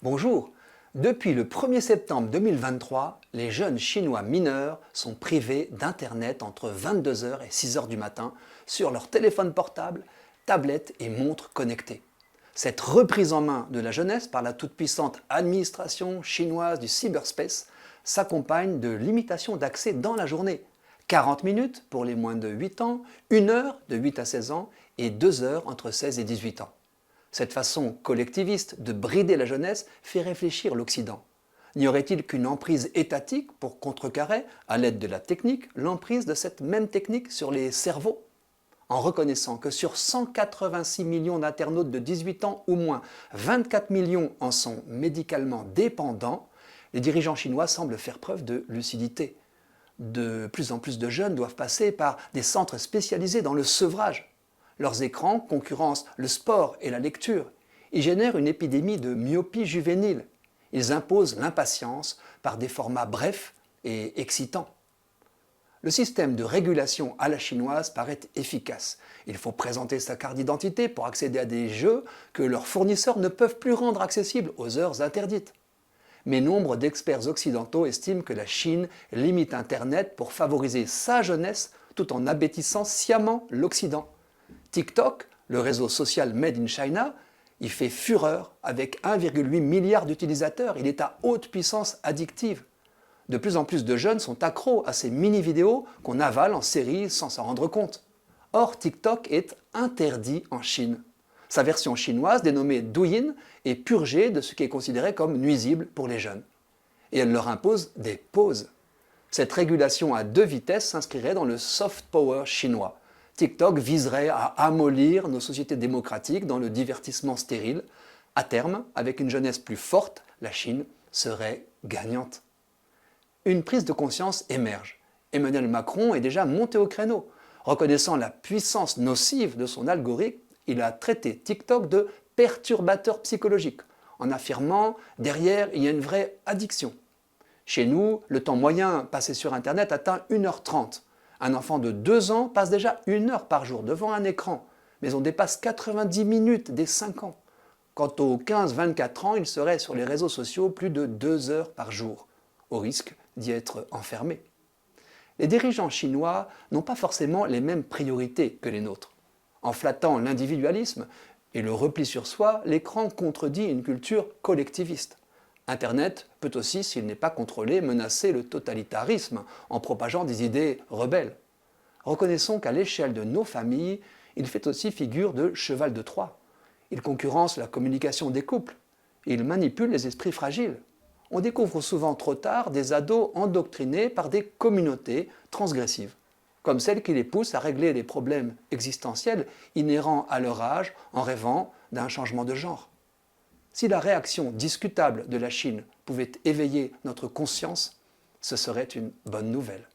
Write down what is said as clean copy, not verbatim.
Bonjour. Depuis le 1er septembre 2023, les jeunes Chinois mineurs sont privés d'Internet entre 22 heures et 6 heures du matin sur leur téléphone portable, tablettes et montres connectées. Cette reprise en main de la jeunesse par la toute-puissante administration chinoise du cyberspace s'accompagne de limitations d'accès dans la journée. 40 minutes pour les moins de 8 ans, 1 heure de 8 à 16 ans et 2 heures entre 16 et 18 ans. Cette façon collectiviste de brider la jeunesse fait réfléchir l'Occident. N'y aurait-il qu'une emprise étatique pour contrecarrer, à l'aide de la technique, l'emprise de cette même technique sur les cerveaux? En reconnaissant que sur 186 millions d'internautes de 18 ans ou moins, 24 millions en sont médicalement dépendants, les dirigeants chinois semblent faire preuve de lucidité. De plus en plus de jeunes doivent passer par des centres spécialisés dans le sevrage. Leurs écrans concurrencent le sport et la lecture. Ils génèrent une épidémie de myopie juvénile. Ils imposent l'impatience par des formats brefs et excitants. Le système de régulation à la chinoise paraît efficace. Il faut présenter sa carte d'identité pour accéder à des jeux que leurs fournisseurs ne peuvent plus rendre accessibles aux heures interdites. Mais nombre d'experts occidentaux estiment que la Chine limite Internet pour favoriser sa jeunesse tout en abêtissant sciemment l'Occident. TikTok, le réseau social Made in China, y fait fureur avec 1,8 milliard d'utilisateurs. Il est à haute puissance addictive. De plus en plus de jeunes sont accros à ces mini-vidéos qu'on avale en série sans s'en rendre compte. Or, TikTok est interdit en Chine. Sa version chinoise, dénommée Douyin, est purgée de ce qui est considéré comme nuisible pour les jeunes. Et elle leur impose des pauses. Cette régulation à deux vitesses s'inscrirait dans le soft power chinois. TikTok viserait à amollir nos sociétés démocratiques dans le divertissement stérile. À terme, avec une jeunesse plus forte, la Chine serait gagnante. Une prise de conscience émerge. Emmanuel Macron est déjà monté au créneau. Reconnaissant la puissance nocive de son algorithme, il a traité TikTok de perturbateur psychologique, en affirmant « derrière, il y a une vraie addiction ». Chez nous, le temps moyen passé sur Internet atteint 1h30. Un enfant de 2 ans passe déjà 1 heure par jour devant un écran, mais on dépasse 90 minutes dès 5 ans. Quant aux 15-24 ans, il serait sur les réseaux sociaux plus de 2 heures par jour, au risque d'y être enfermé. Les dirigeants chinois n'ont pas forcément les mêmes priorités que les nôtres. En flattant l'individualisme et le repli sur soi, l'écran contredit une culture collectiviste. Internet peut aussi, s'il n'est pas contrôlé, menacer le totalitarisme en propageant des idées rebelles. Reconnaissons qu'à l'échelle de nos familles, il fait aussi figure de cheval de Troie. Il concurrence la communication des couples. Il manipule les esprits fragiles. On découvre souvent trop tard des ados endoctrinés par des communautés transgressives, comme celles qui les poussent à régler les problèmes existentiels inhérents à leur âge en rêvant d'un changement de genre. Si la réaction discutable de la Chine pouvait éveiller notre conscience, ce serait une bonne nouvelle.